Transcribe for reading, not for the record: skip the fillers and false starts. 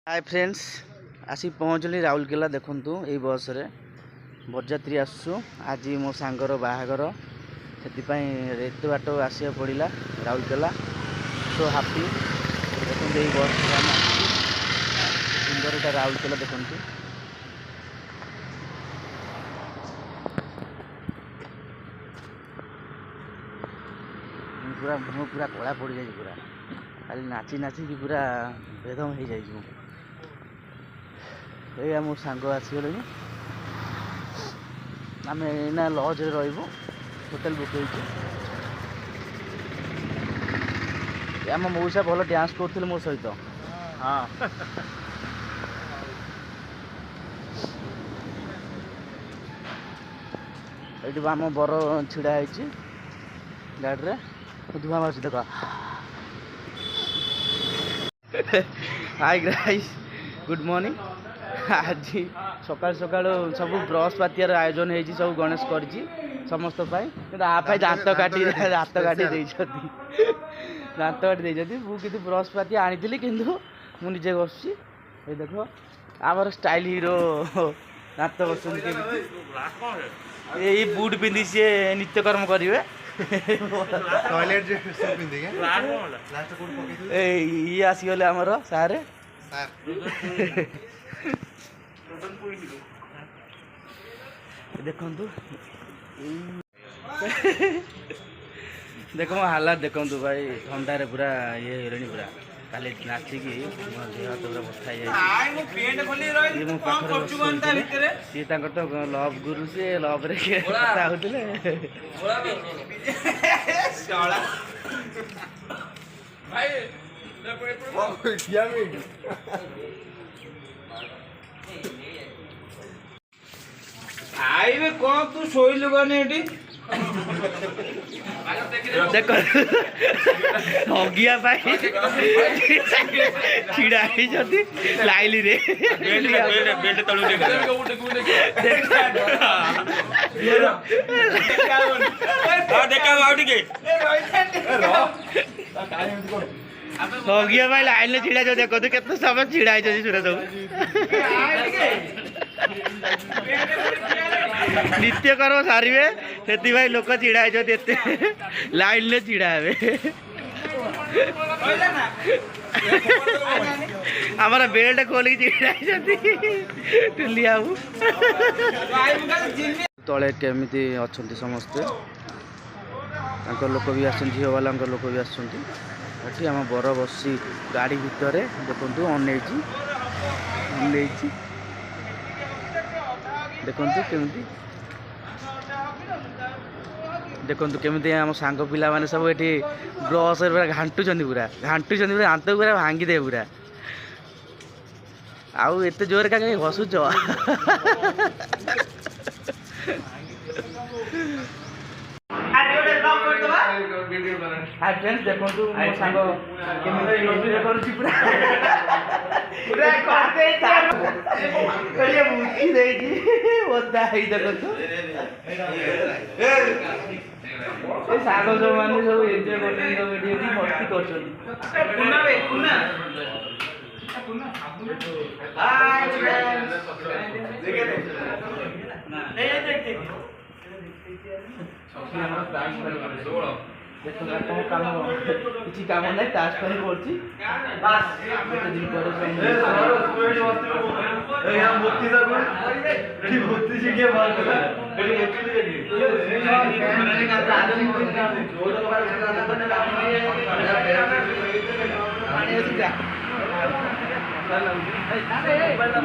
hi friends आसी पहुँचली राउरकेला देखु यही बस रे बरजात्री आसु आज मो सांगर बाहागर से एत बाट आसा पड़ा राउरकेला सो हापी देखो यही बस सुंदर राउरकेला देखु पूरा मुँह पूरा कला पड़ जाए पूरा खाली नाची नाची कि पूरा बेदम हो जाए ये मो सांग आसगले आम एना लज रू होटेल बुक आम मौसा भल डांस करते मो सहित हाँ ये आम बर छिड़ा गाड़ी में धुआं मार देख हाय गाइस गुड मॉर्निंग आज सकाल सकाल सब ब्रश पातियार आयोजन हो सब गणेश कर समस्त दाँत काटी दाँत काटी दाँत काटी मुझे ब्रश पाति आनी कि मुझे बस देख आमर स्टाइल हीरो दाँत बस यही बुट पिंधि सी नित्यकर्म करेंगे ये आसीगले आमर सारे देखु देख मो हालात देखु भाई ठंडार पूरा ये हेनी पूरा खाली नाचिकी देह हाथ पूरा बथा सी तो लव गुरु सी लव रे कथा होते आईवे कौन तू शोइलु गने एटी देख हगिया पाई छिड़ा ही जति लाइली रे बेल्ट तळु देखा आउट के हगिया पाई लाइन छिड़ा जो देखो तो कितना समय छिड़ा है सुरत नित्य कर्म सारे से लोक छिड़ा लाइन में छिड़ा हमारा बेल्ट खोल छिड़ा तले केमी अच्छा समस्ते लोक भी आम वाला लोक भी आसम बर बसी गाड़ी भितर देखु अनई देखु देखु केमी आम सांग पिला माने सब ये ब्रश घाटुंट पूरा दांत पूरा भांगी दे पूरा आउ एत जोर का कहीं हसुच हाय फ्रेंड्स देखो मो सांग साग सब मैंने सब एंजॉय कर मस्ती किसी कम ना ताश पानी पड़ी दिन पर